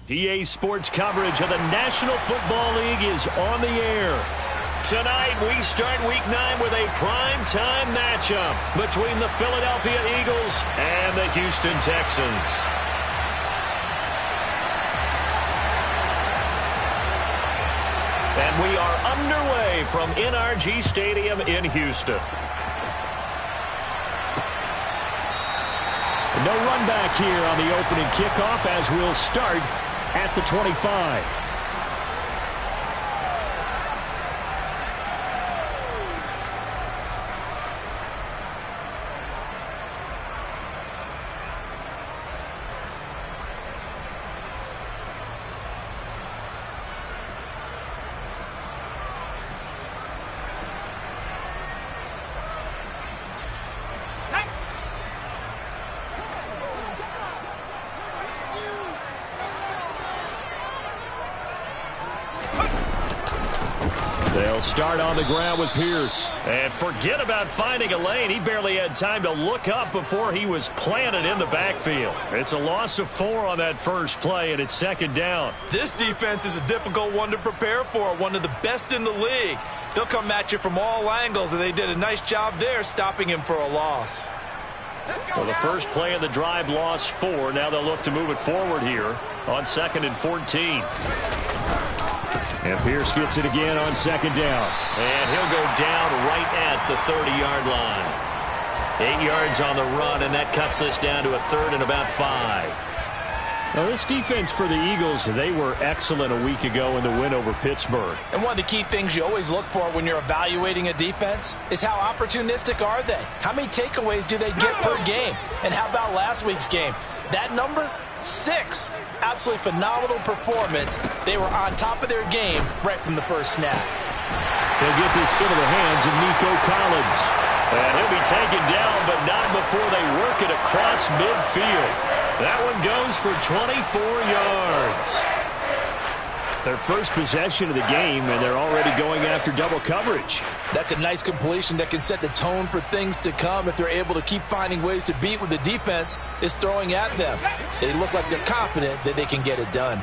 EA Sports coverage of the National Football League is on the air. Tonight, we start Week 9 with a prime-time matchup between the Philadelphia Eagles and the Houston Texans. And we are underway from NRG Stadium in Houston. No run back here on the opening kickoff as we'll start at the 25. They'll start on the ground with Pierce. And forget about finding a lane. He barely had time to look up before he was planted in the backfield. It's a loss of 4 on that first play, and it's second down. This defense is a difficult one to prepare for, one of the best in the league. They'll come at you from all angles, and they did a nice job there stopping him for a loss. Well, the first play of the drive lost 4. Now they'll look to move it forward here on 2nd and 14. And Pierce gets it again on second down. And he'll go down right at the 30-yard line. 8 yards on the run, and that cuts this down to a 3rd and about 5. Now, this defense for the Eagles, they were excellent a week ago in the win over Pittsburgh. And one of the key things you always look for when you're evaluating a defense is how opportunistic are they? How many takeaways do they get per game? And how about last week's game? That number? 6. Absolutely phenomenal performance. They were on top of their game right from the first snap. They'll get this into the hands of Nico Collins. And he'll be taken down, but not before they work it across midfield. That one goes for 24 yards. Their first possession of the game, and they're already going after double coverage. That's a nice completion that can set the tone for things to come if they're able to keep finding ways to beat what the defense is throwing at them. They look like they're confident that they can get it done.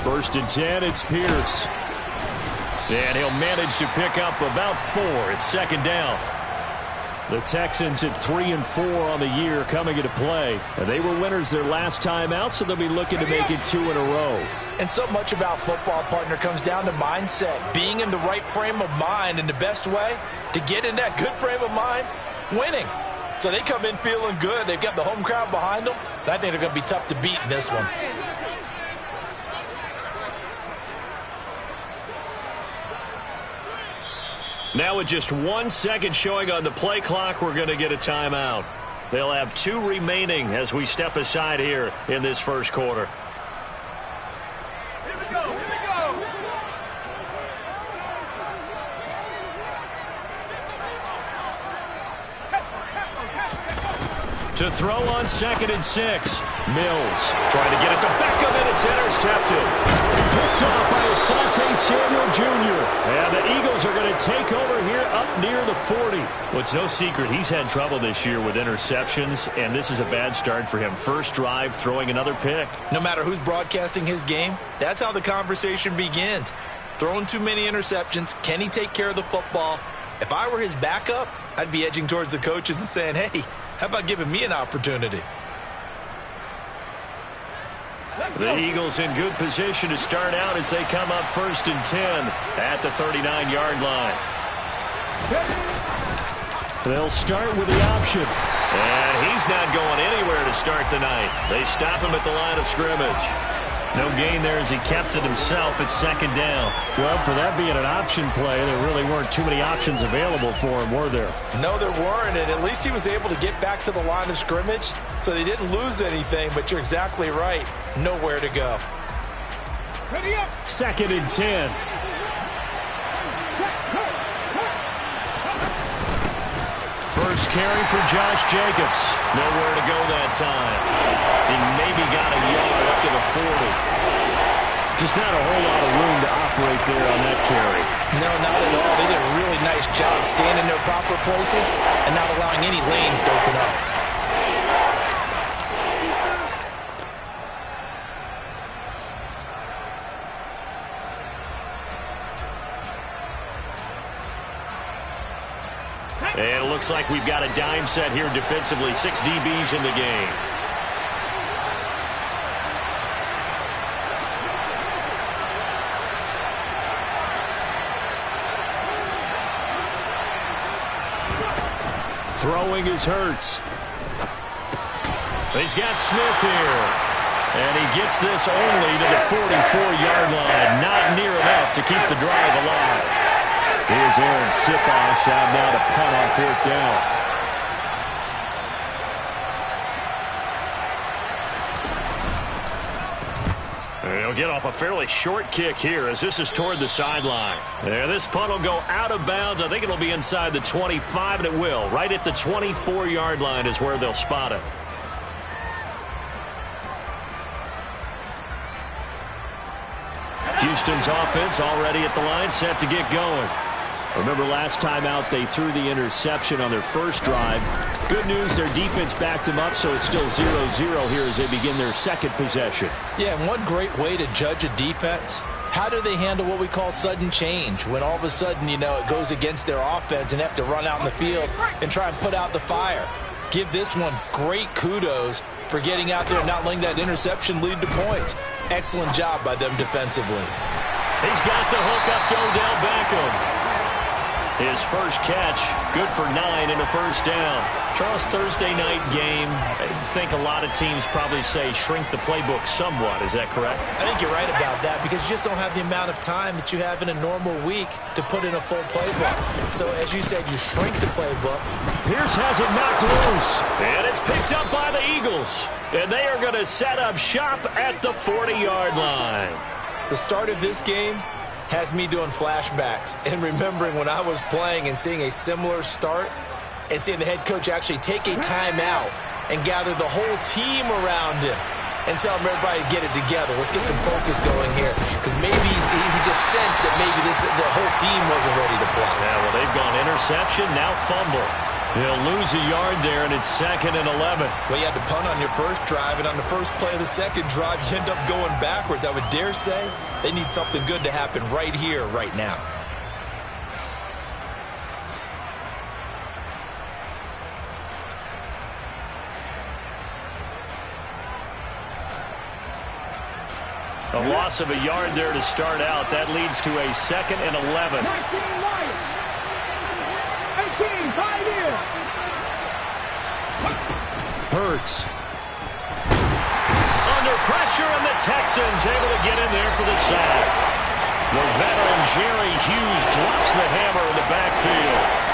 First and 10, it's Pierce. And he'll manage to pick up about 4. It's second down. The Texans at 3 and 4 on the year coming into play. And they were winners their last time out, so they'll be looking to make it 2 in a row. And so much about football, partner, comes down to mindset. Being in the right frame of mind, and the best way to get in that good frame of mind, winning. So they come in feeling good. They've got the home crowd behind them. And I think they're going to be tough to beat in this one. Now with just 1 second showing on the play clock, we're going to get a timeout. They'll have 2 remaining as we step aside here in this first quarter. Here we go, here we go. To throw on 2nd and 6. Mills trying to get it to Beckham, and it's intercepted. Picked off by Asante Samuel Jr. And the Eagles are going to take over here up near the 40. Well, it's no secret he's had trouble this year with interceptions, and this is a bad start for him. First drive, throwing another pick. No matter who's broadcasting his game, that's how the conversation begins. Throwing too many interceptions. Can he take care of the football? If I were his backup, I'd be edging towards the coaches and saying, hey, how about giving me an opportunity? The Eagles in good position to start out as they come up 1st and 10 at the 39-yard line. They'll start with the option. And he's not going anywhere to start the night. They stop him at the line of scrimmage. No gain there as he kept it himself at 2nd down. Well, for that being an option play, there really weren't too many options available for him, were there? No, there weren't, and at least he was able to get back to the line of scrimmage, so they didn't lose anything, but you're exactly right. Nowhere to go. 2nd and 10. First carry for Josh Jacobs. Nowhere to go that time. He maybe got a yard up to the 40. just not a whole lot of room to operate there on that carry. No, not at all. They did a really nice job staying in their proper places and not allowing any lanes to open up. And it looks like we've got a dime set here defensively. 6 DBs in the game. Throwing is Hurts. He's got Smith here. And he gets this only to the 44-yard line. Not near enough to keep the drive alive. Here's Aaron Siposs out now to punt on 4th down. He'll get off a fairly short kick here as this is toward the sideline. There, this punt will go out of bounds. I think it'll be inside the 25, and it will. Right at the 24-yard line is where they'll spot it. Houston's offense already at the line, set to get going. Remember last time out they threw the interception on their first drive. Good news, their defense backed them up, so it's still 0-0 here as they begin their second possession. Yeah, and one great way to judge a defense, how do they handle what we call sudden change? When all of a sudden, you know, it goes against their offense and they have to run out in the field and try and put out the fire. Give this one great kudos for getting out there and not letting that interception lead to points. Excellent job by them defensively. He's got the hook up to Odell Beckham. His first catch, good for 9 and a first down. Charles, Thursday night game, I think a lot of teams probably say shrink the playbook somewhat. Is that correct? I think you're right about that because you just don't have the amount of time that you have in a normal week to put in a full playbook. So, as you said, you shrink the playbook. Pierce has it knocked loose. And it's picked up by the Eagles. And they are going to set up shop at the 40-yard line. The start of this game has me doing flashbacks and remembering when I was playing and seeing a similar start and seeing the head coach actually take a timeout and gather the whole team around him and tell him everybody to get it together. Let's get some focus going here because maybe he just sensed that maybe the whole team wasn't ready to play. Yeah, well, they've gone interception, now fumble. They'll lose a yard there, and it's 2nd and 11. Well, you had to punt on your first drive, and on the first play of the second drive, you end up going backwards. I would dare say they need something good to happen right here, right now. A loss of a yard there to start out. That leads to a 2nd and 11. 18, Pioneer. Hurts. Under pressure, and the Texans able to get in there for the sack. The veteran Jerry Hughes drops the hammer in the backfield.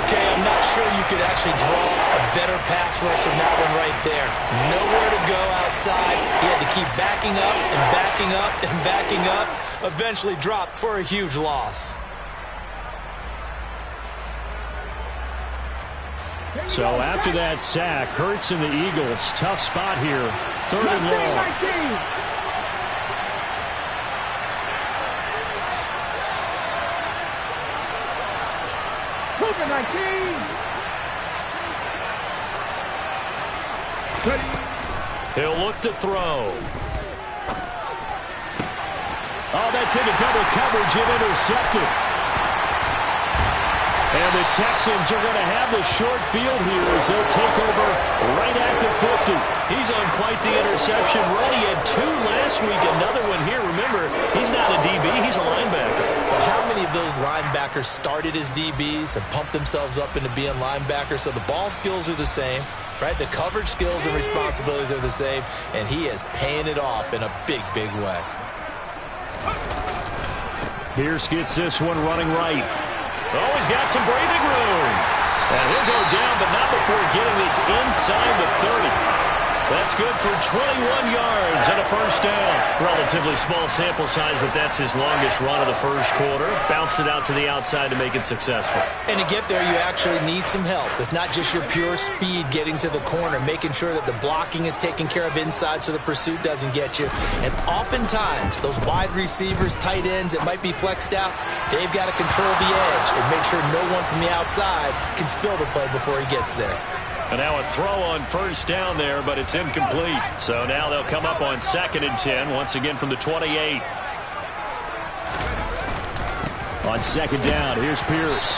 Okay, I'm not sure you could actually draw a better pass rush than that one right there. Nowhere to go outside. He had to keep backing up and backing up and backing up. Eventually dropped for a huge loss. So after that sack, Hurts and the Eagles, tough spot here. 3rd and long. 19. He'll look to throw. Oh, that's into double coverage and intercepted. And the Texans are going to have the short field here as they'll take over right at the 50. He's on quite the interception run. He had 2 last week, another one here. Remember, he's not a DB, he's a linebacker. But how many of those linebackers started as DBs and pumped themselves up into being linebackers? So the ball skills are the same, right? The coverage skills and responsibilities are the same, and he is paying it off in a big, big way. Pierce gets this one running right. Oh, he's got some breathing room. And he'll go down, but not before getting this inside the 30. That's good for 21 yards and a first down. Relatively small sample size, but that's his longest run of the first quarter. Bounced it out to the outside to make it successful. And to get there, you actually need some help. It's not just your pure speed getting to the corner, making sure that the blocking is taken care of inside so the pursuit doesn't get you. And oftentimes, those wide receivers, tight ends that might be flexed out, they've got to control the edge and make sure no one from the outside can spill the play before he gets there. And now a throw on first down there, but it's incomplete. So now they'll come up on 2nd and 10, once again from the 28. On 2nd down, here's Pierce.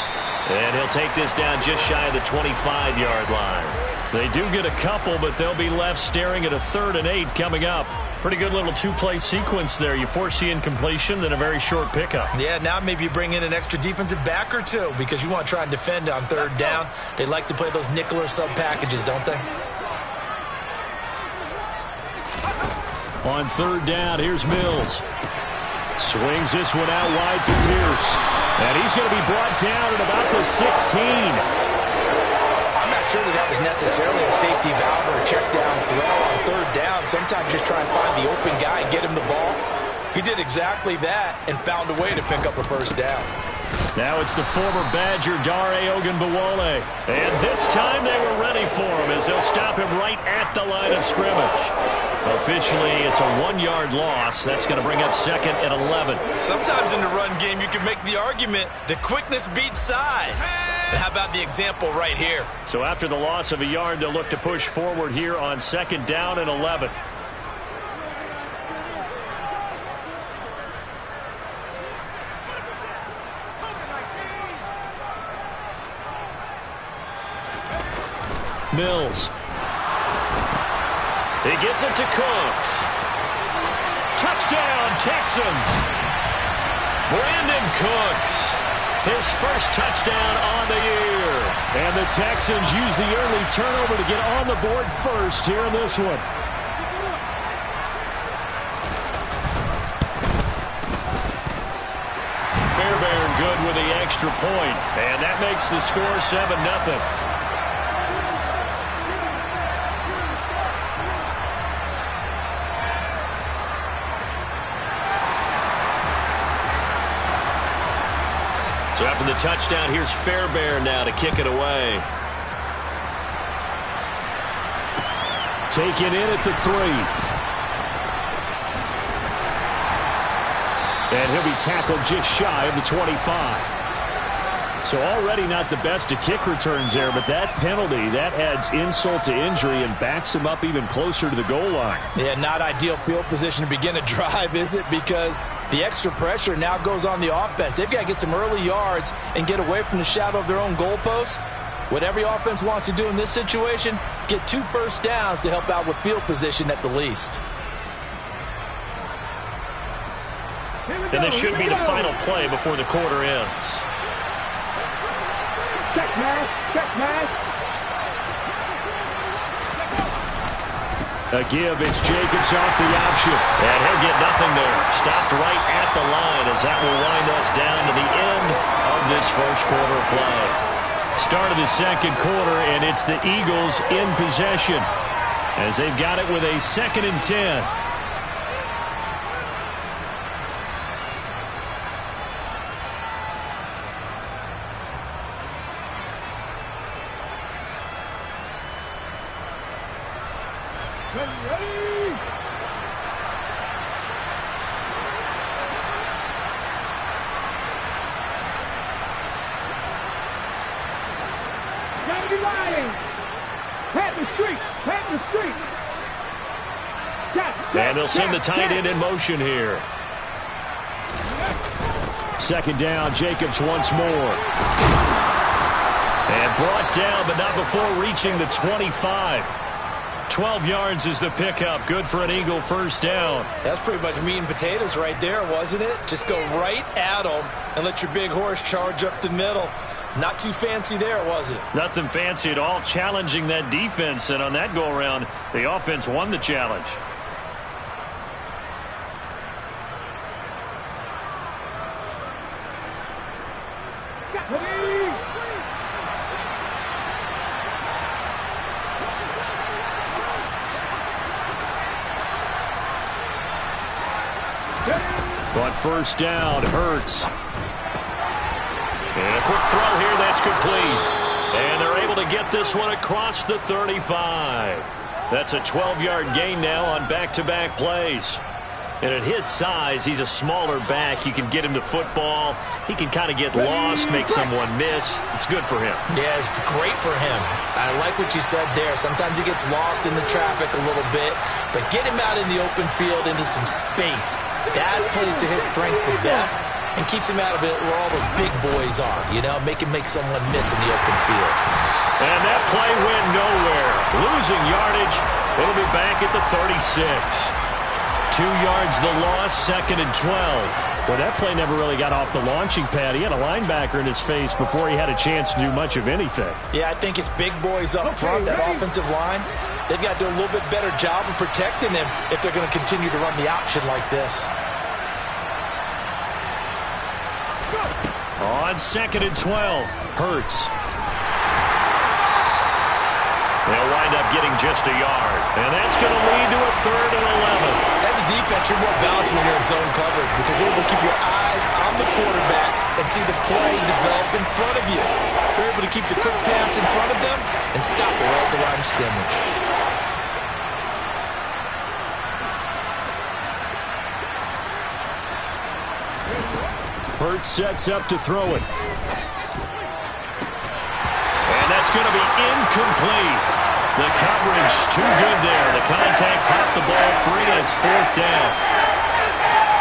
And he'll take this down just shy of the 25-yard line. They do get a couple, but they'll be left staring at a 3rd and 8 coming up. Pretty good little two-play sequence there. You force the incompletion, then a very short pickup. Yeah, now maybe you bring in an extra defensive back or two because you want to try and defend on 3rd down. They like to play those nickel or sub packages, don't they? On 3rd down, here's Mills. Swings this one out wide for Pierce. And he's going to be brought down at about the 16. Sure that was necessarily a safety valve or a check down throw on 3rd down. Sometimes just try and find the open guy and get him the ball. He did exactly that and found a way to pick up a first down. Now it's the former Badger Dare Ogunbowale. And this time they were ready for him as they'll stop him right at the line of scrimmage. Officially, it's a 1-yard loss. That's going to bring up 2nd and 11. Sometimes in the run game, you can make the argument that quickness beats size. And how about the example right here? So after the loss of a yard, they'll look to push forward here on 2nd down and 11. Mills. He gets it to Cooks. Touchdown, Texans. Brandon Cooks. His first touchdown on the year. And the Texans use the early turnover to get on the board first here in this one. Fairbairn good with the extra point. And that makes the score 7-0. So after the touchdown, here's Fairbairn now to kick it away. Taken in at the 3. And he'll be tackled just shy of the 25. So already not the best of kick returns there, but that penalty, that adds insult to injury and backs him up even closer to the goal line. Yeah, not ideal field position to begin a drive, is it? Because the extra pressure now goes on the offense. They've got to get some early yards and get away from the shadow of their own goalposts. What every offense wants to do in this situation, get 2 first downs to help out with field position at the least. And this should be the final play before the quarter ends. Check pass, check pass. A give, it's Jacobs off the option. And he'll get nothing there. Stopped right at the line as that will wind us down to the end of this first quarter play. Start of the second quarter, and it's the Eagles in possession as they've got it with a 2nd and 10. And they'll send the tight end in motion here. 2nd down, Jacobs once more. And brought down, but not before reaching the 25. 12 yards is the pickup. Good for an Eagle first down. That's pretty much meat and potatoes right there, wasn't it? Just go right at them and let your big horse charge up the middle. Not too fancy there, was it? Nothing fancy at all. Challenging that defense, and on that go-around, the offense won the challenge. On first down, Hurts. And a quick throw here, that's complete. And they're able to get this one across the 35. That's a 12-yard gain now on back-to-back plays. And at his size, he's a smaller back. You can get him to football. He can kind of get lost, make someone miss. It's good for him. Yeah, it's great for him. I like what you said there. Sometimes he gets lost in the traffic a little bit, but get him out in the open field into some space. That plays to his strengths the best and keeps him out of it where all the big boys are, you know, make someone miss in the open field. And that play went nowhere. Losing yardage. It'll be back at the 36. 2 yards the loss, second and 12. Well, that play never really got off the launching pad. He had a linebacker in his face before he had a chance to do much of anything. Yeah, I think it's big boys up front, that offensive line. They've got to do a little bit better job of protecting him if they're going to continue to run the option like this. On second and 12, Hurts. They'll wind up getting just a yard. And that's going to lead to a third and 11. As a defense, you're more balanced when you're in zone coverage because you're able to keep your eyes on the quarterback and see the play develop in front of you. You're able to keep the quick pass in front of them and stop it right at the line of scrimmage. Hurts sets up to throw it. And that's going to be incomplete. The coverage too good there. The contact popped the ball free, and it's fourth down.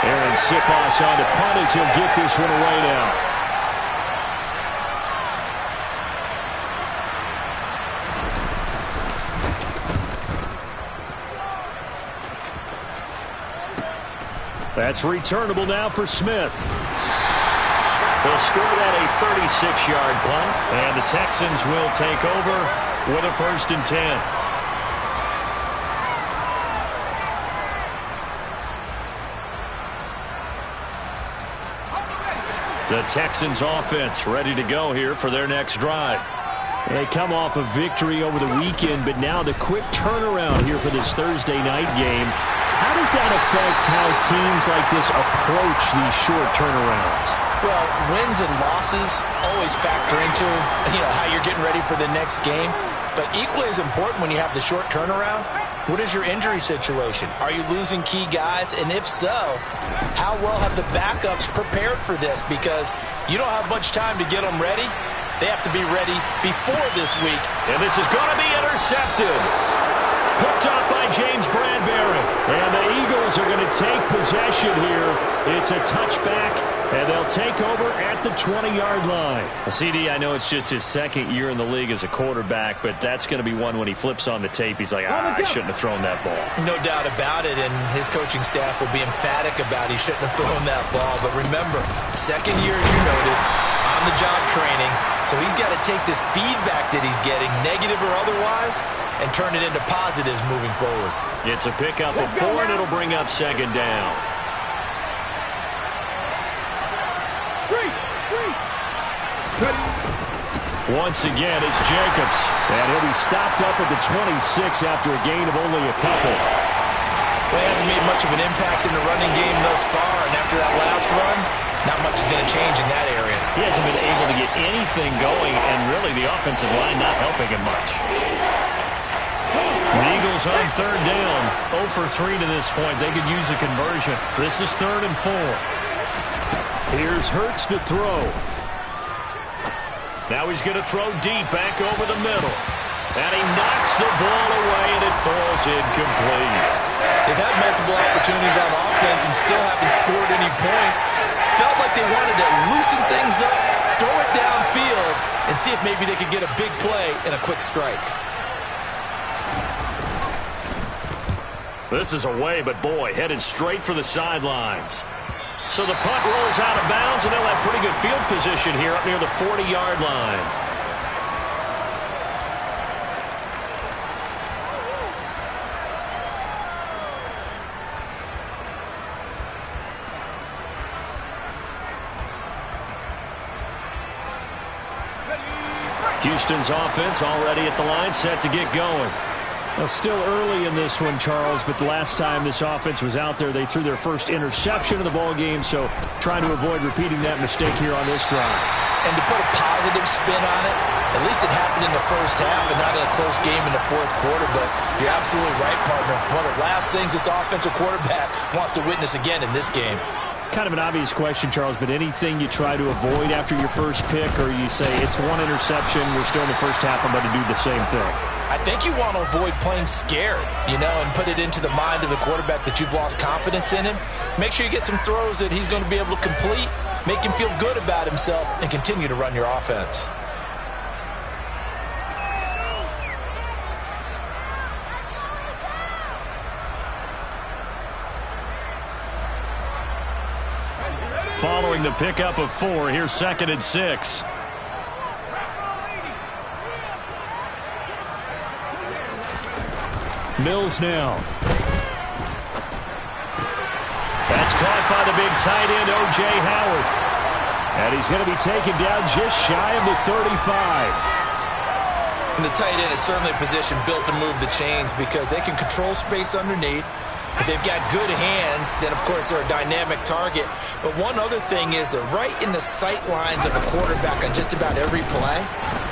Aaron Siposs on to punt as he'll get this one away now. That's returnable now for Smith. They'll score that a 36-yard punt, and the Texans will take over with a first and 10. The Texans offense ready to go here for their next drive. They come off a victory over the weekend, but now the quick turnaround here for this Thursday night game. How does that affect how teams like this approach these short turnarounds? Well, wins and losses always factor into, how you're getting ready for the next game. But equally as important when you have the short turnaround, what is your injury situation? Are you losing key guys? And if so, how well have the backups prepared for this? Because you don't have much time to get them ready. They have to be ready before this week. And this is going to be intercepted. Picked up by James Bradbury. And the Eagles are going to take possession here. It's a touchback, and they'll take over at the 20-yard line. CD, I know it's just his second year in the league as a quarterback, but that's going to be one when he flips on the tape. He's like, I shouldn't have thrown that ball. No doubt about it, and his coaching staff will be emphatic about he shouldn't have thrown that ball. But remember, second year, as you noted, on-the-job training, so he's got to take this feedback that he's getting, negative or otherwise, and turn it into positives moving forward. It's a pickup of 4, and it'll bring up second down. Once again, it's Jacobs. And he'll be stopped up at the 26 after a gain of only a couple. Well, he hasn't made much of an impact in the running game thus far, and after that last run, not much is going to change in that area. He hasn't been able to get anything going, and really the offensive line not helping him much. The Eagles on third down, 0 for 3 to this point. They could use a conversion. This is 3rd and 4. Here's Hurts to throw. Now he's going to throw deep back over the middle. And he knocks the ball away, and it falls incomplete. They've had multiple opportunities on offense and still haven't scored any points. Felt like they wanted to loosen things up, throw it downfield, and see if maybe they could get a big play and a quick strike. This is away, but boy, headed straight for the sidelines. So the punt rolls out of bounds, and they'll have pretty good field position here up near the 40-yard line. Houston's offense already at the line, set to get going. Well, still early in this one, Charles, but the last time this offense was out there, they threw their first interception of the ball game, so trying to avoid repeating that mistake here on this drive. And to put a positive spin on it, at least it happened in the first half and not in a close game in the fourth quarter, but you're absolutely right, partner. One of the last things this offensive quarterback wants to witness again in this game. Kind of an obvious question, Charles, but anything you try to avoid after your first pick, or you say it's one interception, we're still in the first half, I'm going to do the same thing? I think you want to avoid playing scared, and put it into the mind of the quarterback that you've lost confidence in him. Make sure you get some throws that he's going to be able to complete, make him feel good about himself, and continue to run your offense. Following the pickup of 4, here's 2nd and 6. Mills now. That's caught by the big tight end, O.J. Howard. And he's going to be taken down just shy of the 35. And the tight end is certainly a position built to move the chains because they can control space underneath. If they've got good hands, then, of course, they're a dynamic target. But one other thing is they're right in the sight lines of the quarterback on just about every play.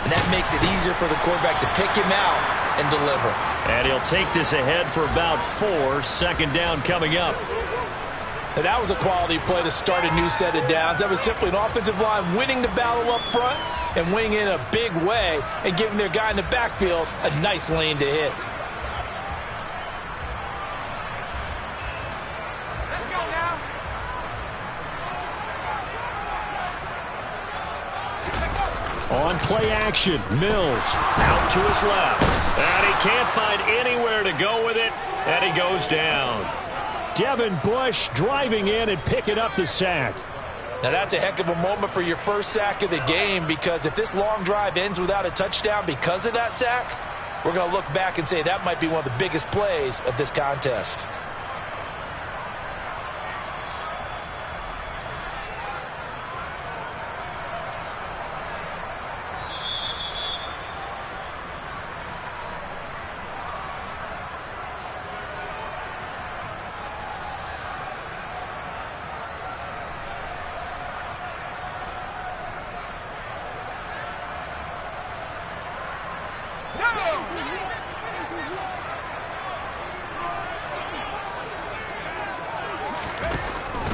And that makes it easier for the quarterback to pick him out and deliver. And he'll take this ahead for about 4. 2nd down coming up. And that was a quality play to start a new set of downs. That was simply an offensive line winning the battle up front and winning in a big way and giving their guy in the backfield a nice lane to hit. On play action, Mills Out to his left. And he can't find anywhere to go with it. And he goes down. Devin Bush driving in and picking up the sack. Now that's a heck of a moment for your first sack of the game, because if this long drive ends without a touchdown because of that sack, we're going to look back and say that might be one of the biggest plays of this contest.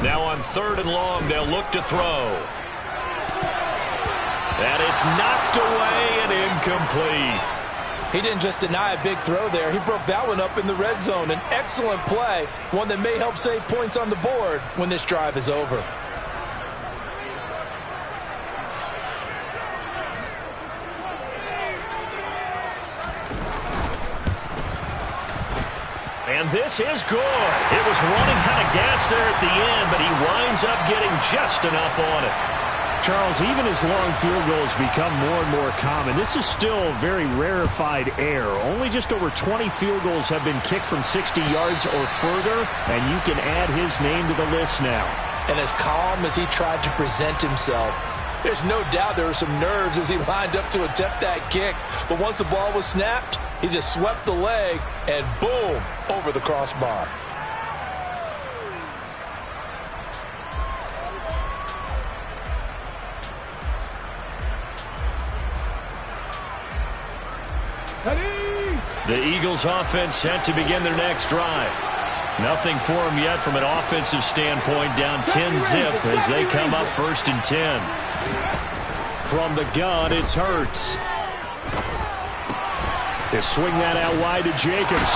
Now on 3rd and long, they'll look to throw. And it's knocked away and incomplete. He didn't just deny a big throw there. He broke that one up in the red zone. An excellent play, one that may help save points on the board when this drive is over. And this is good. It was running out of gas there at the end, but he winds up getting just enough on it. Charles, even as long field goals become more and more common, this is still very rarefied air. Only just over 20 field goals have been kicked from 60 yards or further, and you can add his name to the list now. And as calm as he tried to present himself, there's no doubt there were some nerves as he lined up to attempt that kick. But once the ball was snapped, he just swept the leg and boom, over the crossbar. The Eagles offense set to begin their next drive. Nothing for them yet from an offensive standpoint, down 10-zip as they come up 1st and 10. From the gun, it's Hurts. They swing that out wide to Jacobs.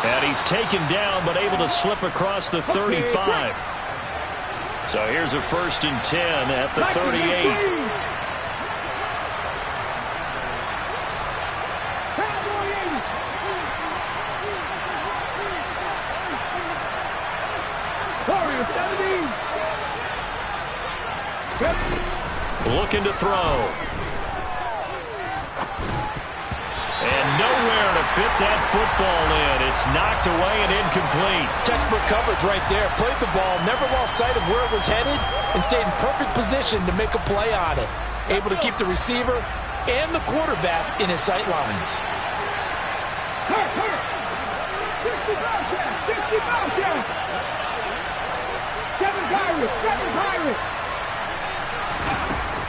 And he's taken down, but able to slip across the 35. So here's a 1st and 10 at the 38. Looking to throw. And nowhere to fit that football in. It's knocked away and incomplete. Textbook coverage right there. Played the ball, never lost sight of where it was headed, and stayed in perfect position to make a play on it. Able to keep the receiver and the quarterback in his sight lines.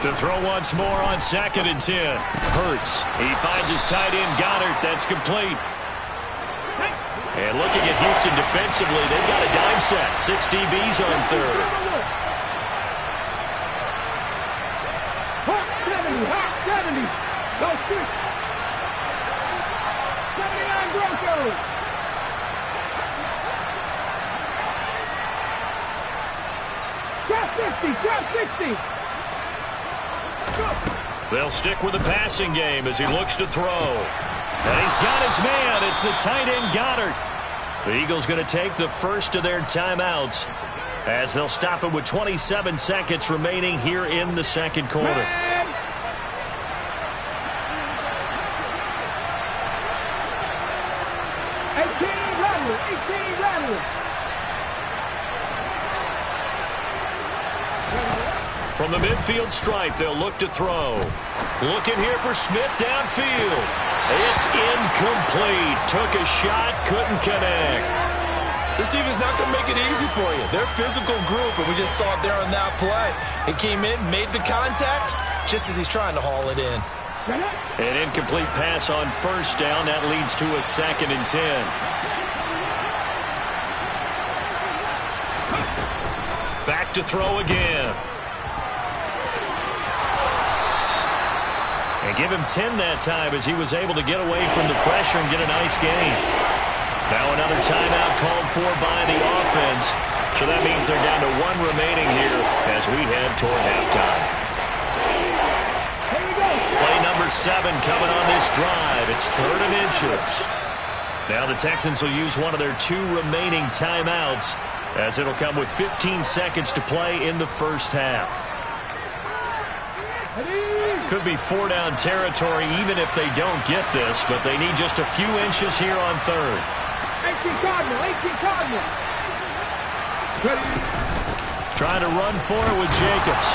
To throw once more on 2nd and 10. Hurts. He finds his tight end, Goddard. That's complete. And looking at Houston defensively, they've got a dime set. 6 DBs on 3rd. Hot 70, hot 70. Go 6. 79 Broncos. Drop 60, drop 60. They'll stick with the passing game as he looks to throw. And he's got his man. It's the tight end, Goddard. The Eagles going to take the first of their timeouts as they'll stop it with 27 seconds remaining here in the 2nd quarter. 18 rattle. From the midfield stripe, they'll look to throw. Looking here for Smith downfield. It's incomplete. Took a shot, couldn't connect. This defense is not going to make it easy for you. They're a physical group, and we just saw it there on that play. It came in, made the contact, just as he's trying to haul it in. An incomplete pass on 1st down. That leads to a 2nd and 10. Back to throw again. And give him 10 that time as he was able to get away from the pressure and get a nice gain. Now another timeout called for by the offense. So that means they're down to 1 remaining here as we head toward halftime. Play number 7 coming on this drive. It's 3rd and inches. Now the Texans will use one of their 2 remaining timeouts as it'll come with 15 seconds to play in the first half. Could be 4-down territory even if they don't get this, but they need just a few inches here on 3rd. 18 Cardinal. Trying to run for it with Jacobs.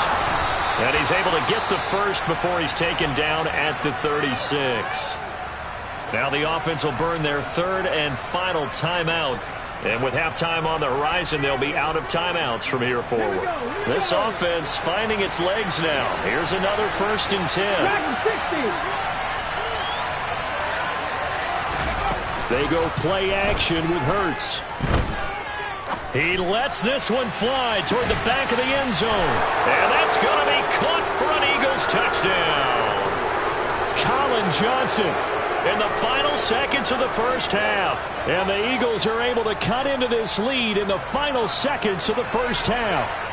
And he's able to get the first before he's taken down at the 36. Now the offense will burn their 3rd and final timeout. And with halftime on the horizon, they'll be out of timeouts from here forward. This offense finding its legs now. Here's another 1st and 10. They go play action with Hurts. He lets this one fly toward the back of the end zone. And that's going to be caught for an Eagles touchdown. Colin Johnson in the final seconds of the first half. And the Eagles are able to cut into this lead in the final seconds of the first half.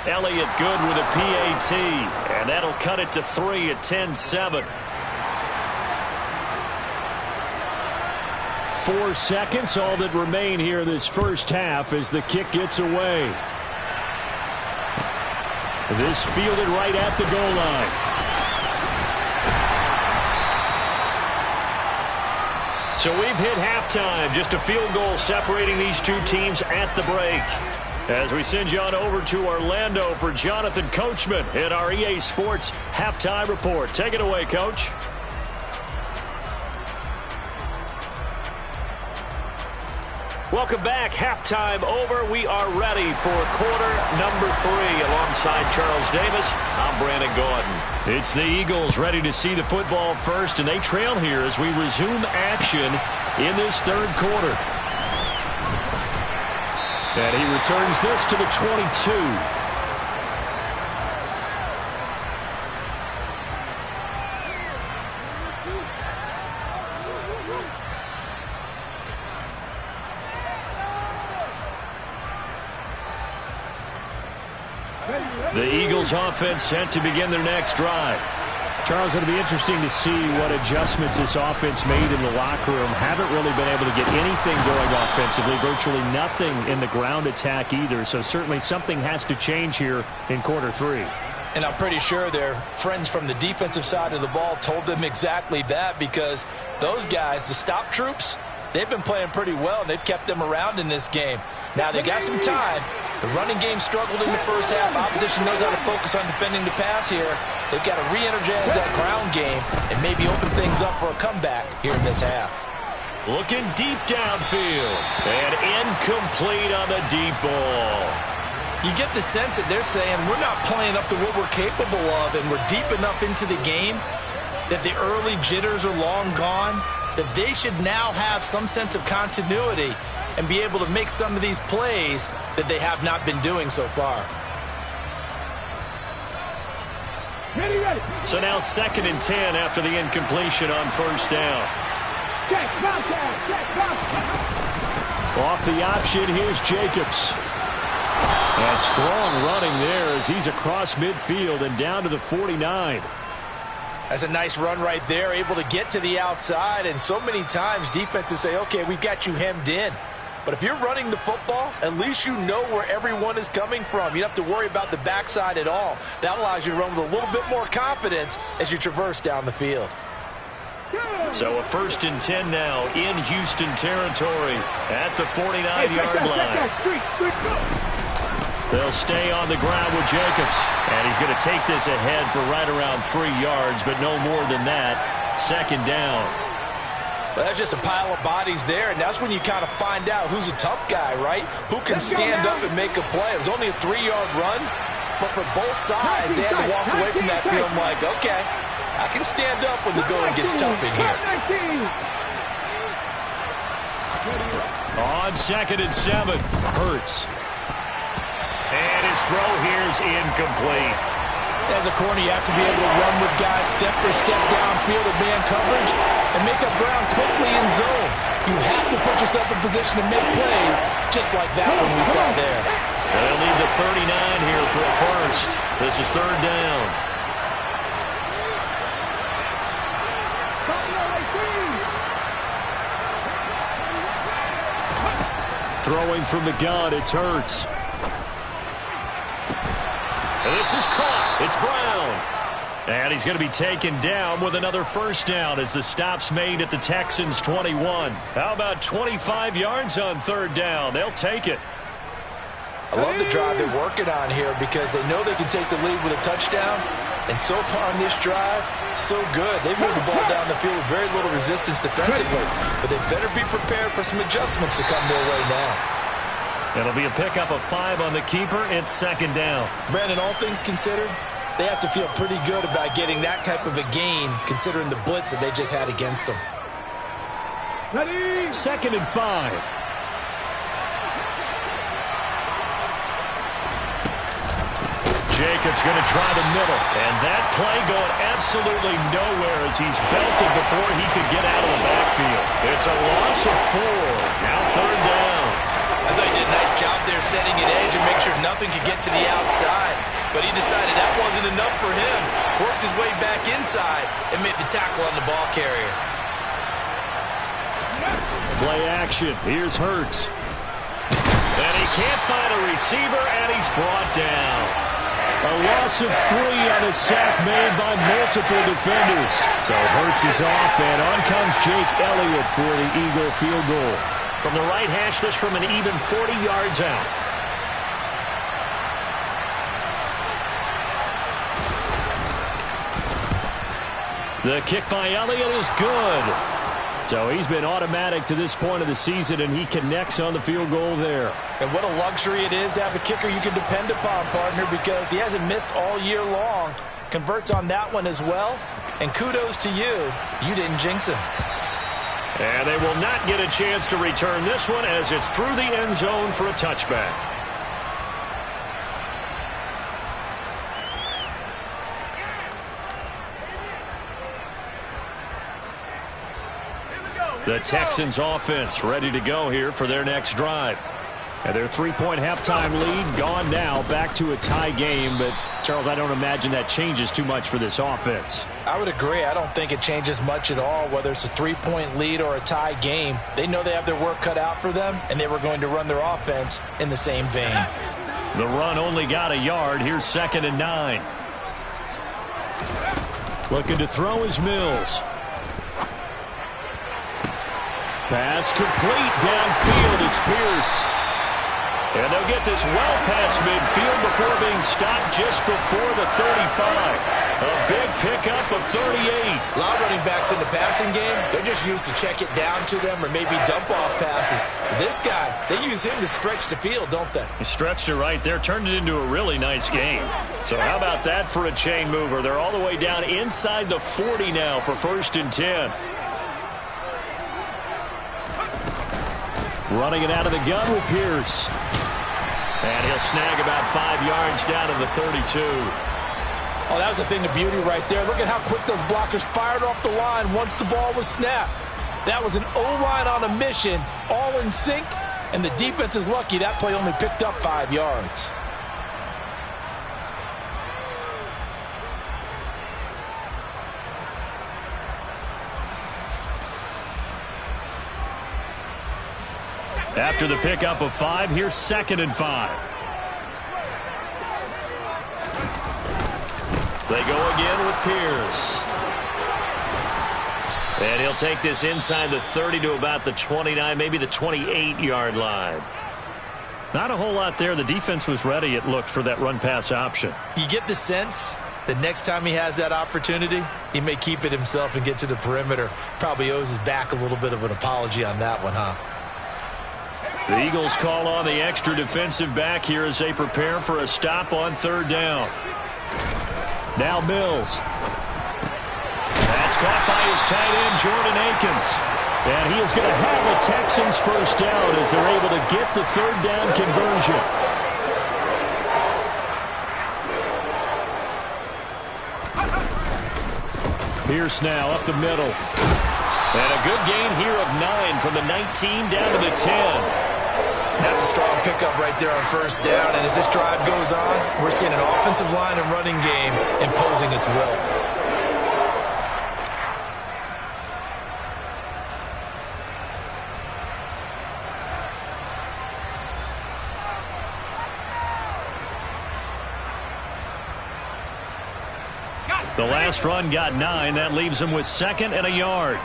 Elliott good with a PAT. And that'll cut it to 3 at 10-7. 4 seconds, all that remain here this first half as the kick gets away. This fielded right at the goal line. So we've hit halftime. Just a field goal separating these 2 teams at the break. As we send you on over to Orlando for Jonathan Coachman in our EA Sports Halftime Report. Take it away, Coach. Welcome back. Halftime over. We are ready for quarter number 3. Alongside Charles Davis, I'm Brandon Gaudin. It's the Eagles ready to see the football first, and they trail here as we resume action in this 3rd quarter. And he returns this to the 22. The Eagles offense set to begin their next drive. Charles, it'll be interesting to see what adjustments this offense made in the locker room. Haven't really been able to get anything going offensively, virtually nothing in the ground attack either. So certainly something has to change here in quarter 3. And I'm pretty sure their friends from the defensive side of the ball told them exactly that, because those guys, the stop troops, they've been playing pretty well, and they've kept them around in this game. Now, they got some time, The running game struggled in the first half. Opposition knows how to focus on defending the pass here. They've got to re-energize that ground game and maybe open things up for a comeback here in this half. Looking deep downfield. And incomplete on the deep ball. You get the sense that they're saying we're not playing up to what we're capable of, and we're deep enough into the game that the early jitters are long gone, that they should now have some sense of continuity and be able to make some of these plays that they have not been doing so far. Ready, ready. So now 2nd and 10 after the incompletion on first down. Check, contact, check, contact. Off the option, here's Jacobs. A strong running there as he's across midfield and down to the 49. That's a nice run right there, able to get to the outside, and so many times defenses say, okay, we've got you hemmed in. But if you're running the football, at least you know where everyone is coming from. You don't have to worry about the backside at all. That allows you to run with a little bit more confidence as you traverse down the field. So a 1st and 10 now in Houston territory at the 49-yard line. They'll stay on the ground with Jacobs. And he's going to take this ahead for right around 3 yards, but no more than that. 2nd down. Well, that's just a pile of bodies there, and that's when you kind of find out who's a tough guy, right? Who can stand up and make a play. It was only a 3-yard run, but for both sides, they had to walk away from that feeling like, okay, I can stand up when the going gets tough in here. On 2nd and 7, Hurts. And his throw here's incomplete. As a corner, you have to be able to run with guys step for step downfield at man coverage and make up ground quickly in zone. You have to put yourself in position to make plays just like that one we saw there. They'll need the 39 here for a first. This is 3rd down. Throwing from the gun, it's Hurts. This is caught. It's Brown. And he's going to be taken down with another first down as the stop's made at the Texans' 21. How about 25 yards on 3rd down? They'll take it. I love the drive they're working on here because they know they can take the lead with a touchdown. And so far on this drive, so good. They've moved the ball down the field with very little resistance defensively. But they better be prepared for some adjustments to come their way now. It'll be a pickup of 5 on the keeper. It's 2nd down. Brandon, all things considered, they have to feel pretty good about getting that type of a gain considering the blitz that they just had against them. Ready. 2nd and 5. Jacobs going to try the middle. And that play going absolutely nowhere as he's belted before he could get out of the backfield. It's a loss of 4. Now 3rd down. I thought he did a nice job there setting an edge and make sure nothing could get to the outside. But he decided that wasn't enough for him. Worked his way back inside and made the tackle on the ball carrier. Play action. Here's Hurts. And he can't find a receiver, and he's brought down. A loss of 3 on a sack made by multiple defenders. So Hurts is off, and on comes Jake Elliott for the Eagle field goal. From the right hash, this from an even 40 yards out. The kick by Elliott is good. So he's been automatic to this point of the season, and he connects on the field goal there. And what a luxury it is to have a kicker you can depend upon, partner, because he hasn't missed all year long. Converts on that one as well. And kudos to you. You didn't jinx him. And they will not get a chance to return this one as it's through the end zone for a touchback. The Texans offense ready to go here for their next drive. And their 3-point halftime lead gone now, back to a tie game. But, Charles, I don't imagine that changes too much for this offense. I would agree. I don't think it changes much at all, whether it's a 3-point lead or a tie game. They know they have their work cut out for them, and they were going to run their offense in the same vein. The run only got a yard. Here's 2nd and 9. Looking to throw is Mills. Pass complete downfield. It's Pierce. And they'll get this well past midfield before being stopped just before the 35. A big pickup of 38. A lot of running backs in the passing game, they're just used to check it down to them or maybe dump off passes. But this guy, they use him to stretch the field, don't they? He stretched it right there, turned it into a really nice game. So how about that for a chain mover? They're all the way down inside the 40 now for 1st and 10. Running it out of the gun with Pierce. And he'll snag about 5 yards down to the 32. Oh, that was a thing of beauty right there. Look at how quick those blockers fired off the line once the ball was snapped. That was an O-line on a mission, all in sync, and the defense is lucky that play only picked up 5 yards. After the pickup of 5, here's 2nd and 5. They go again with Pierce. And he'll take this inside the 30 to about the 29, maybe the 28-yard line. Not a whole lot there. The defense was ready, it looked, for that run-pass option. You get the sense that next time he has that opportunity, he may keep it himself and get to the perimeter. Probably owes his back a little bit of an apology on that one, huh? The Eagles call on the extra defensive back here as they prepare for a stop on 3rd down. Now Mills. That's caught by his tight end, Jordan Akins. And he is going to have a Texans first down as they're able to get the 3rd down conversion. Pierce now up the middle. And a good gain here of 9 from the 19 down to the 10. That's a strong pickup right there on 1st down. And as this drive goes on, we're seeing an offensive line and running game imposing its will. The last run got 9. That leaves him with 2nd and a yard.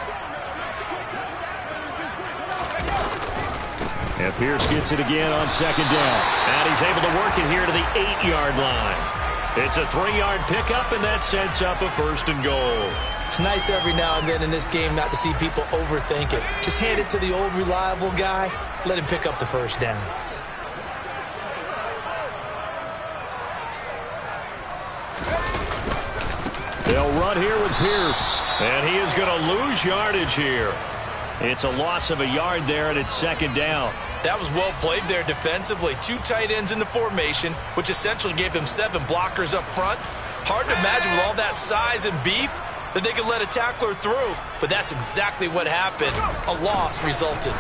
And Pierce gets it again on 2nd down. And he's able to work it here to the 8-yard line. It's a 3-yard pickup, and that sets up a 1st and goal. It's nice every now and then in this game not to see people overthink it. Just hand it to the old reliable guy. Let him pick up the 1st down. They'll run here with Pierce. And he is going to lose yardage here. It's a loss of a yard there, and it's 2nd down. That was well played there defensively. 2 tight ends in the formation, which essentially gave them 7 blockers up front. Hard to imagine with all that size and beef that they could let a tackler through. But that's exactly what happened. A loss resulted.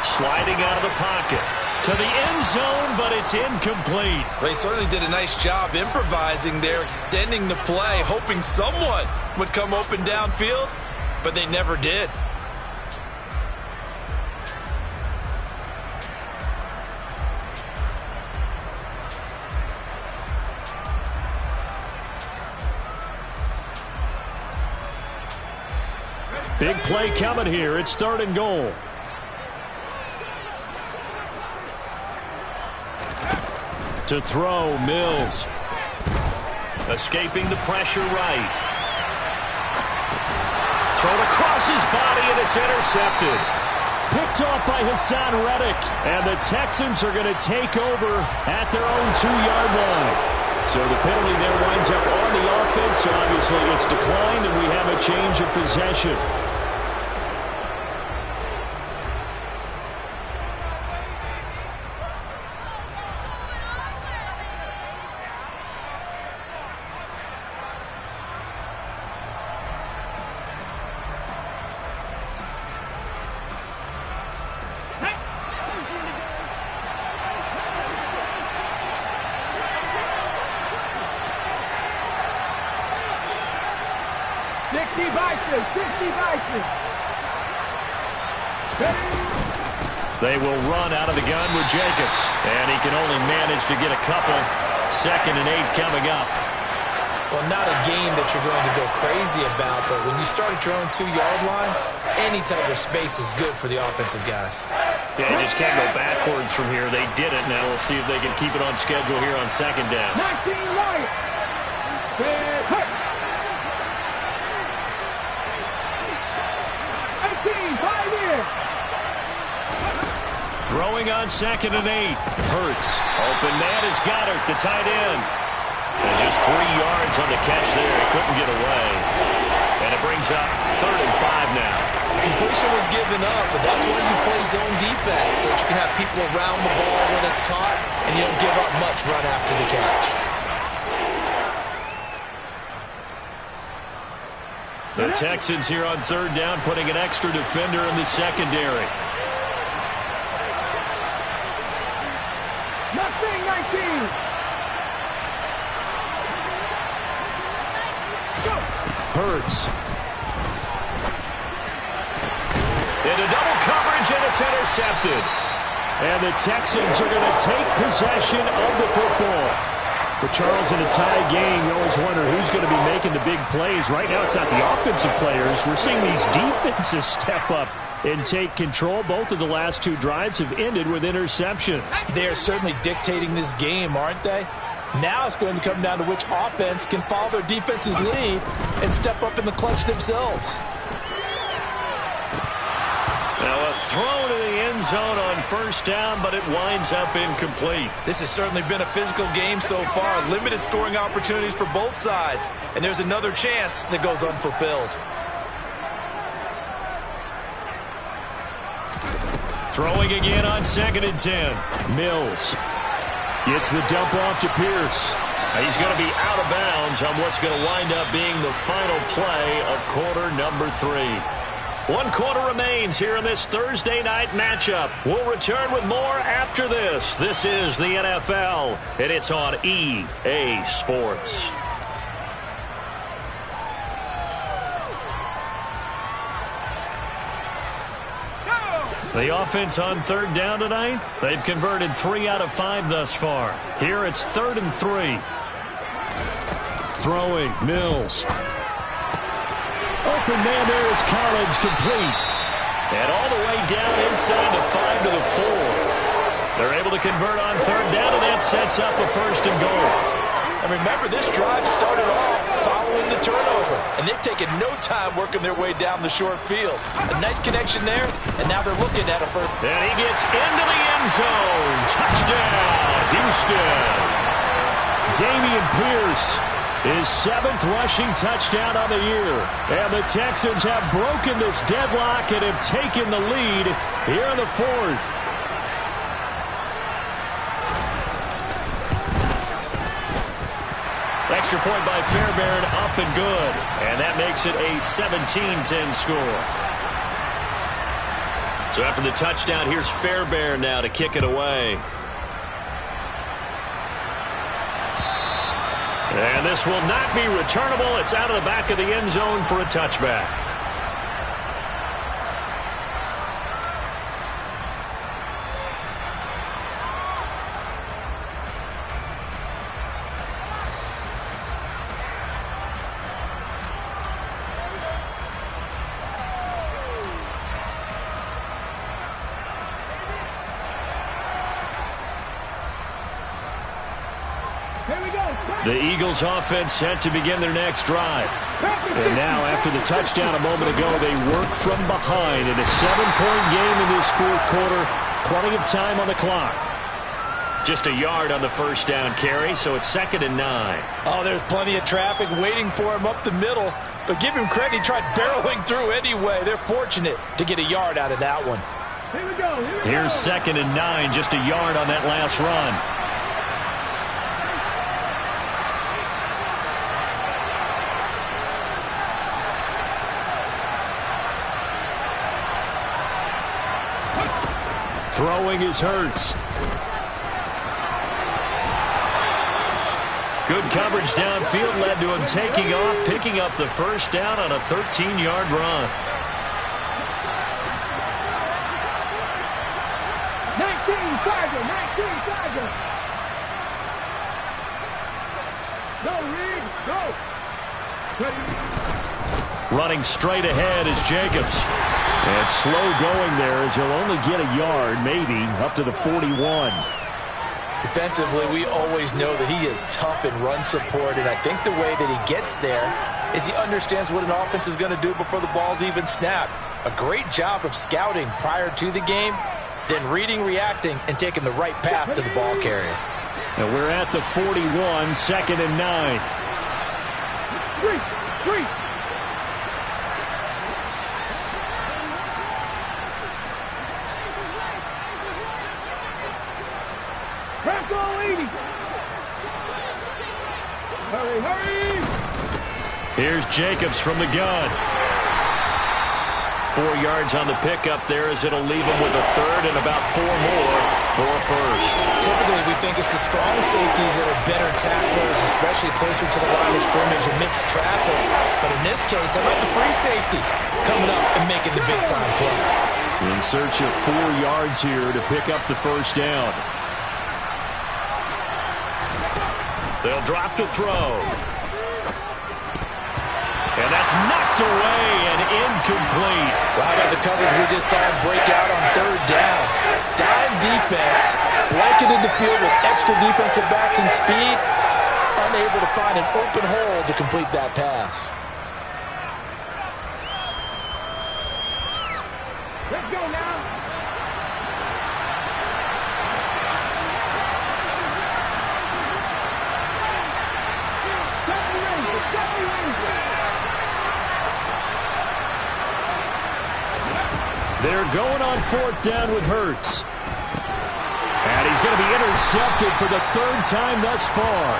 Sliding out of the pocket to the end zone, but it's incomplete. They certainly did a nice job improvising there, extending the play, hoping someone would come open downfield, but they never did. Big play coming here. It's 3rd and goal. To throw, Mills. Escaping the pressure right. Thrown across his body, and it's intercepted. Picked off by Hassan Reddick. And the Texans are going to take over at their own 2-yard line. So the penalty there winds up on the offense. Obviously, it's declined, and we have a change of possession. They will run out of the gun with Jacobs. And he can only manage to get a couple. 2nd and 8 coming up. Well, not a game that you're going to go crazy about, but when you start at your own 2-yard line, any type of space is good for the offensive guys. Yeah, you just can't go backwards from here. They did it. Now we'll see if they can keep it on schedule here on second down. 19 right. Hurt. 18, 5 years. Throwing on 2nd and 8. Hurts. Open man is Goddard, the tight end. And just 3 yards on the catch there. He couldn't get away. And it brings up 3rd and 5 now. Completion was given up, but that's why you play zone defense, so that you can have people around the ball when it's caught, and you don't give up much run after the catch. The Texans here on 3rd down, putting an extra defender in the secondary. Nothing, 19. Hurts. Into double coverage, and it's intercepted. And the Texans are going to take possession of the football. But Charles, in a tie game, you always wonder who's going to be making the big plays. Right now, it's not the offensive players. We're seeing these defenses step up and take control. Both of the last 2 drives have ended with interceptions. They are certainly dictating this game, aren't they? Now it's going to come down to which offense can follow their defense's lead and step up in the clutch themselves. Now a throw to the end zone on 1st down, but it winds up incomplete. This has certainly been a physical game so far. Limited scoring opportunities for both sides. And there's another chance that goes unfulfilled. Throwing again on 2nd and 10. Mills gets the dump off to Pierce. He's going to be out of bounds on what's going to wind up being the final play of quarter number 3. 1 quarter remains here in this Thursday night matchup. We'll return with more after this. This is the NFL, and it's on EA Sports. The offense on 3rd down tonight, they've converted 3 out of 5 thus far. Here it's 3rd and 3. Throwing, Mills. Open man there is Collins, complete. And all the way down inside the 5 to the 4. They're able to convert on 3rd down, and that sets up a 1st and goal. And remember, this drive started off following the turnover, and they've taken no time working their way down the short field. A nice connection there, and now they're looking at a first. And he gets into the end zone. Touchdown, Houston. Dameon Pierce, his 7th rushing touchdown on the year. And the Texans have broken this deadlock and have taken the lead here in the 4th. Extra point by Fairbairn, up and good. And that makes it a 17-10 score. So after the touchdown, here's Fairbairn now to kick it away. And this will not be returnable. It's out of the back of the end zone for a touchback. The Eagles offense set to begin their next drive. And now, after the touchdown a moment ago, they work from behind in a 7-point game in this 4th quarter. Plenty of time on the clock. Just a yard on the 1st down carry, so it's 2nd and 9. Oh, there's plenty of traffic waiting for him up the middle. But give him credit, he tried barreling through anyway. They're fortunate to get a yard out of that one. Here we go. Here's 2nd and 9, just a yard on that last run. Throwing is Hurts. Good coverage downfield led to him taking off, picking up the 1st down on a 13-yard run. 19 Tiger. Go, Reed, go. Running straight ahead is Jacobs. And slow going there as he'll only get a yard, maybe, up to the 41. Defensively, we always know that he is tough in run support, and I think the way that he gets there is he understands what an offense is going to do before the ball's even snapped. A great job of scouting prior to the game, then reading, reacting, and taking the right path to the ball carrier. And we're at the 41, 2nd and 9. Three. Hurry! Here's Jacobs from the gun. 4 yards on the pickup there as it'll leave him with a third and about 4 more for a first. Typically, we think it's the strong safeties that are better tacklers, especially closer to the line of scrimmage amidst traffic. But in this case, how about the free safety coming up and making the big-time play? In search of 4 yards here to pick up the first down. They'll drop to throw. And that's knocked away and incomplete. Well, how about the coverage we just saw break out on 3rd down? Dime defense, blanketed the field with extra defensive backs and speed, unable to find an open hole to complete that pass. Let's go now. They're going on 4th down with Hurts. And he's going to be intercepted for the 3rd time thus far.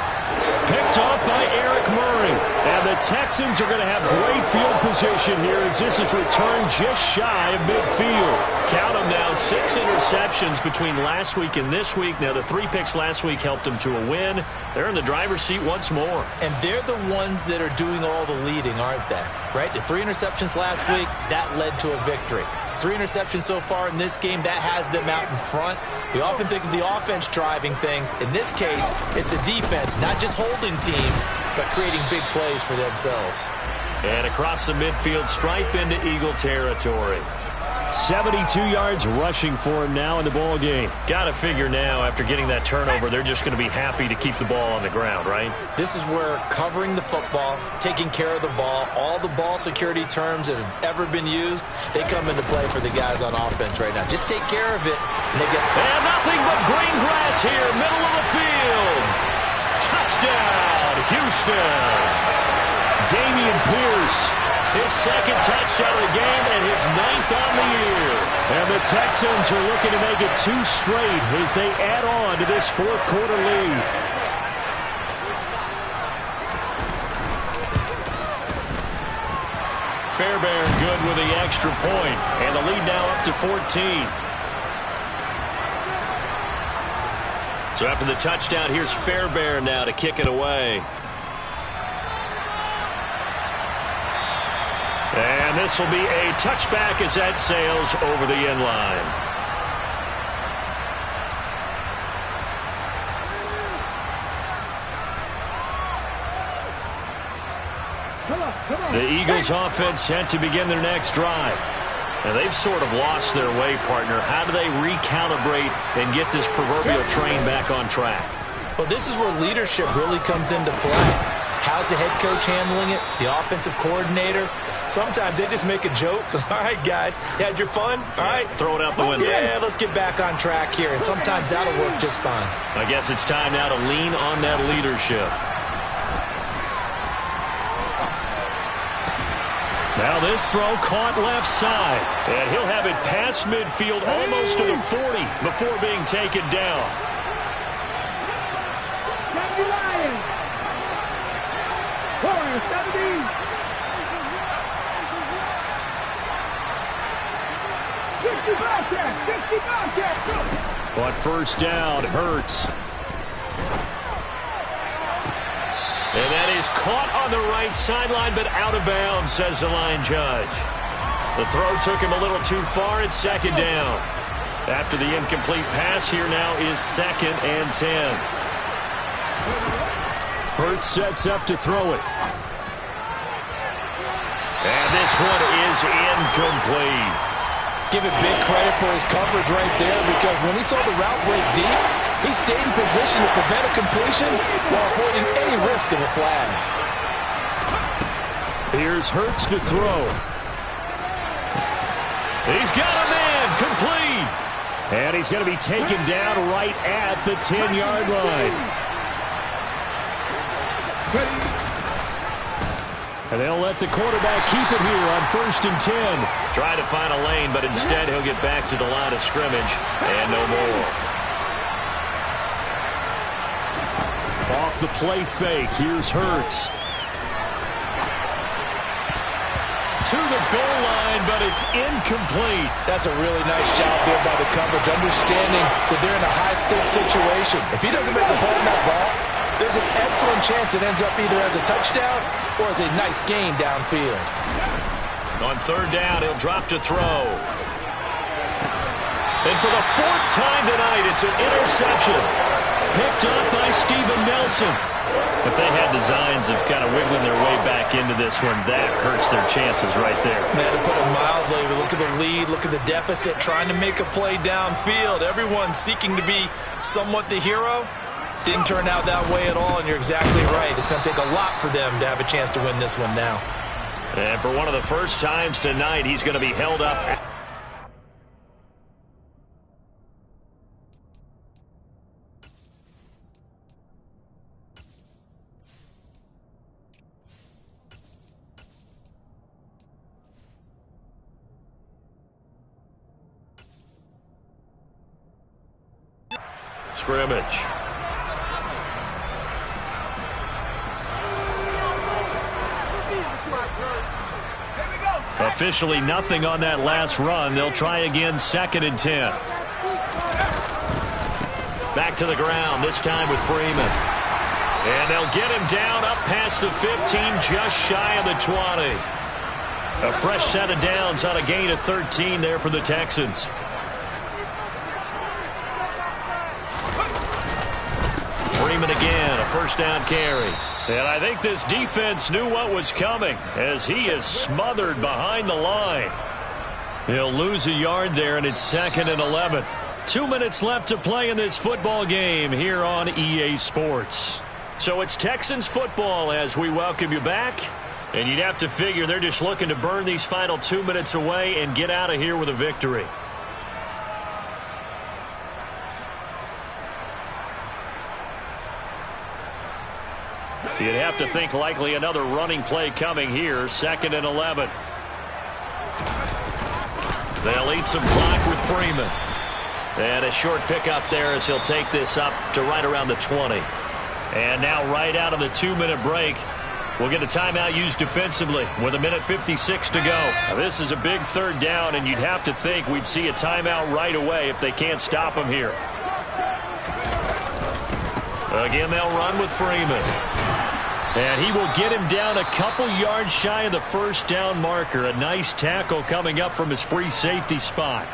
Picked off by Eric Murray. And the Texans are going to have great field position here as this is returned just shy of midfield. Count them now, 6 interceptions between last week and this week. Now, the 3 picks last week helped them to a win. They're in the driver's seat once more. And they're the ones that are doing all the leading, aren't they? Right? The 3 interceptions last week, that led to a victory. 3 interceptions so far in this game, that has them out in front. We often think of the offense driving things. In this case, it's the defense, not just holding teams, but creating big plays for themselves. And across the midfield stripe into Eagle territory. 72 yards rushing for him now in the ball game. Got to figure now, after getting that turnover, they're just going to be happy to keep the ball on the ground, right? This is where covering the football, taking care of the ball, all the ball security terms that have ever been used, they come into play for the guys on offense right now. Just take care of it, and they get... And nothing but green grass here, middle of the field. Touchdown, Houston. Dameon Pierce, his 2nd touchdown of the game and his 9th on the year. And the Texans are looking to make it 2 straight as they add on to this 4th quarter lead. Fairbairn good with the extra point, and the lead now up to 14. So after the touchdown, here's Fairbairn now to kick it away. And this will be a touchback as that sails over the end line. The Eagles offense set to begin their next drive. And they've sort of lost their way, partner. How do they recalibrate and get this proverbial train back on track? Well, this is where leadership really comes into play. How's the head coach handling it? The offensive coordinator? Sometimes they just make a joke. All right, guys, you had your fun? All right. Throw it out the window. Yeah, let's get back on track here. And sometimes that'll work just fine. I guess it's time now to lean on that leadership. Now this throw caught left side. And he'll have it past midfield almost to the 40 before being taken down. Lions. 4-70. 65 catch. On 1st down, Hurts. And that is caught on the right sideline, but out of bounds, says the line judge. The throw took him a little too far. It's 2nd down. After the incomplete pass, here now is 2nd and 10. Hurts sets up to throw it. And this one is incomplete. give it big credit for his coverage right there, because when he saw the route break deep, he stayed in position to prevent a completion while avoiding any risk of a flag. Here's Hurts to throw. He's got a man, complete. And he's going to be taken down right at the 10-yard line. And they'll let the quarterback keep it here on 1st and 10. Trying to find a lane, but instead he'll get back to the line of scrimmage and no more. Off the play fake, here's Hurts. To the goal line, but it's incomplete. That's a really nice job there by the coverage, understanding that they're in a high-stakes situation. If he doesn't make a play on that ball, there's an excellent chance it ends up either as a touchdown or as a nice gain downfield. On 3rd down, he'll drop to throw. And for the 4th time tonight, it's an interception. Picked up by Steven Nelson. If they had designs of kind of wiggling their way back into this one, that hurts their chances right there. Man, to put it mildly, look at the lead, look at the deficit, trying to make a play downfield. Everyone seeking to be somewhat the hero. Didn't turn out that way at all, and you're exactly right. It's going to take a lot for them to have a chance to win this one now. And for one of the first times tonight, he's going to be held up. Scrimmage. Officially nothing on that last run. They'll try again, 2nd and 10. Back to the ground, this time with Freeman. And they'll get him down up past the 15, just shy of the 20. A fresh set of downs on a gain of 13 there for the Texans. Freeman again, a 1st down carry. And I think this defense knew what was coming as he is smothered behind the line. He'll lose a yard there, and it's 2nd and 11. 2 minutes left to play in this football game here on EA Sports. So it's Texans football as we welcome you back. And you'd have to figure they're just looking to burn these final 2 minutes away and get out of here with a victory. You'd have to think likely another running play coming here, 2nd and 11. They'll eat some clock with Freeman. And a short pickup there as he'll take this up to right around the 20. And now right out of the 2-minute break, we'll get a timeout used defensively with 1:56 to go. Now, this is a big 3rd down, and you'd have to think we'd see a timeout right away if they can't stop him here. Again, they'll run with Freeman. And he will get him down a couple yards shy of the 1st down marker. A nice tackle coming up from his free safety spot.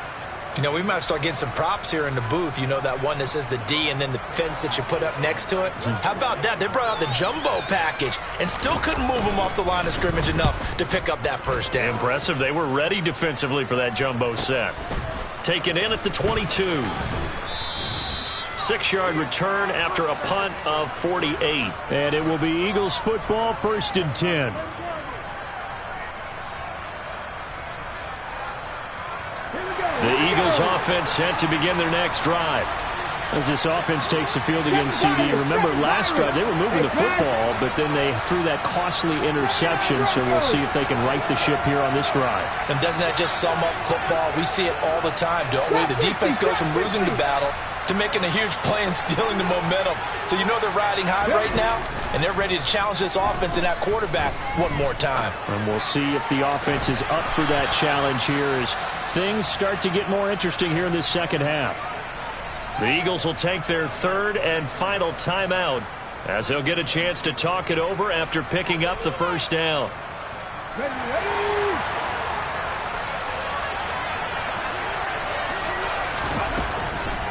You know, we might start getting some props here in the booth. You know, that one that says the D and then the fence that you put up next to it? How about that? They brought out the jumbo package and still couldn't move him off the line of scrimmage enough to pick up that 1st down. Impressive. They were ready defensively for that jumbo set. Taken in at the 22. 6-yard return after a punt of 48. And it will be Eagles football, 1st and 10. The Eagles offense set to begin their next drive. As this offense takes the field against CD, remember last drive they were moving the football, but then they threw that costly interception, so we'll see if they can right the ship here on this drive. And doesn't that just sum up football? We see it all the time, don't we? The defense goes from losing the battle to making a huge play and stealing the momentum. So you know they're riding high right now, and they're ready to challenge this offense and that quarterback one more time. And we'll see if the offense is up for that challenge here as things start to get more interesting here in this 2nd half. The Eagles will take their 3rd and final timeout as they'll get a chance to talk it over after picking up the 1st down.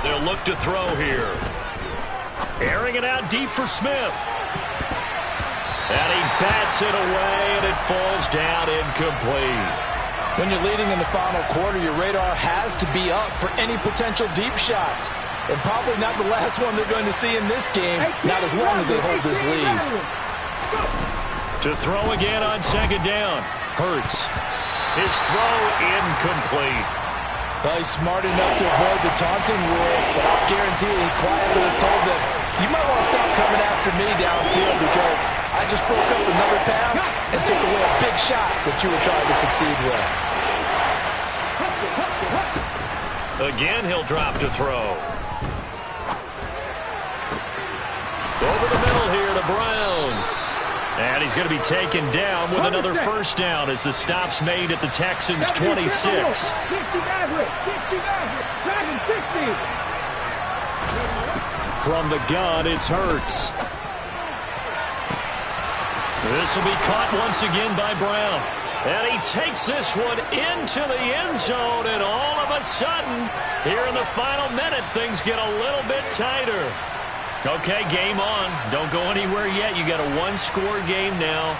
They'll look to throw here. Airing it out deep for Smith. And he bats it away, and it falls down incomplete. When you're leading in the final quarter, your radar has to be up for any potential deep shots. And probably not the last one they're going to see in this game, not as long as they hold this lead. To throw again on second down. Hurts. His throw incomplete. Well, he's smart enough to avoid the taunting rule, but I'll guarantee he quietly has told them, you might want to stop coming after me downfield because I just broke up another pass and took away a big shot that you were trying to succeed with. Again, he'll drop to throw. Over the middle here to Brown. And he's going to be taken down with another first down as the stop's made at the Texans' 26. From the gun, it's Hurts. This will be caught once again by Brown. And he takes this one into the end zone, and all of a sudden, here in the final minute, things get a little bit tighter. Okay, game on. Don't go anywhere yet. You got a one-score game now.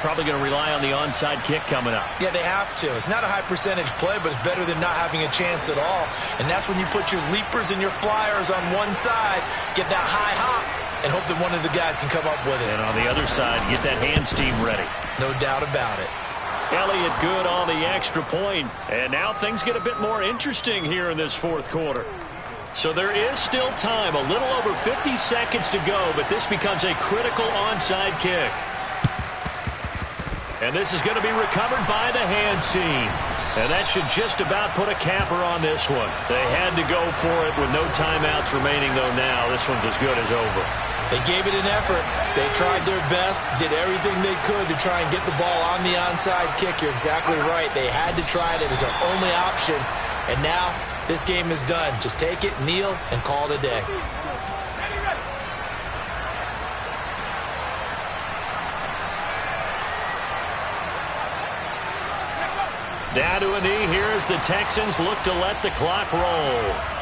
Probably going to rely on the onside kick coming up. Yeah, they have to. It's not a high-percentage play, but it's better than not having a chance at all. And that's when you put your leapers and your flyers on one side, get that high hop, and hope that one of the guys can come up with it. And on the other side, get that hands team ready. No doubt about it. Elliott good on the extra point. And now things get a bit more interesting here in this fourth quarter. So there is still time, a little over 50 seconds to go, but this becomes a critical onside kick. And this is going to be recovered by the hands team. And that should just about put a capper on this one. They had to go for it with no timeouts remaining, though now this one's as good as over. They gave it an effort. They tried their best, did everything they could to try and get the ball on the onside kick. You're exactly right. They had to try it. It was their only option. And now this game is done. Just take it, kneel, and call it a day. Down to a knee here as the Texans look to let the clock roll.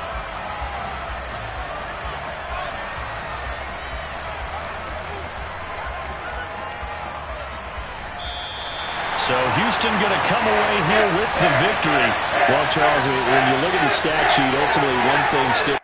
So Houston going to come away here with the victory. Well, Charles, when you look at the stat sheet, ultimately one thing sticks.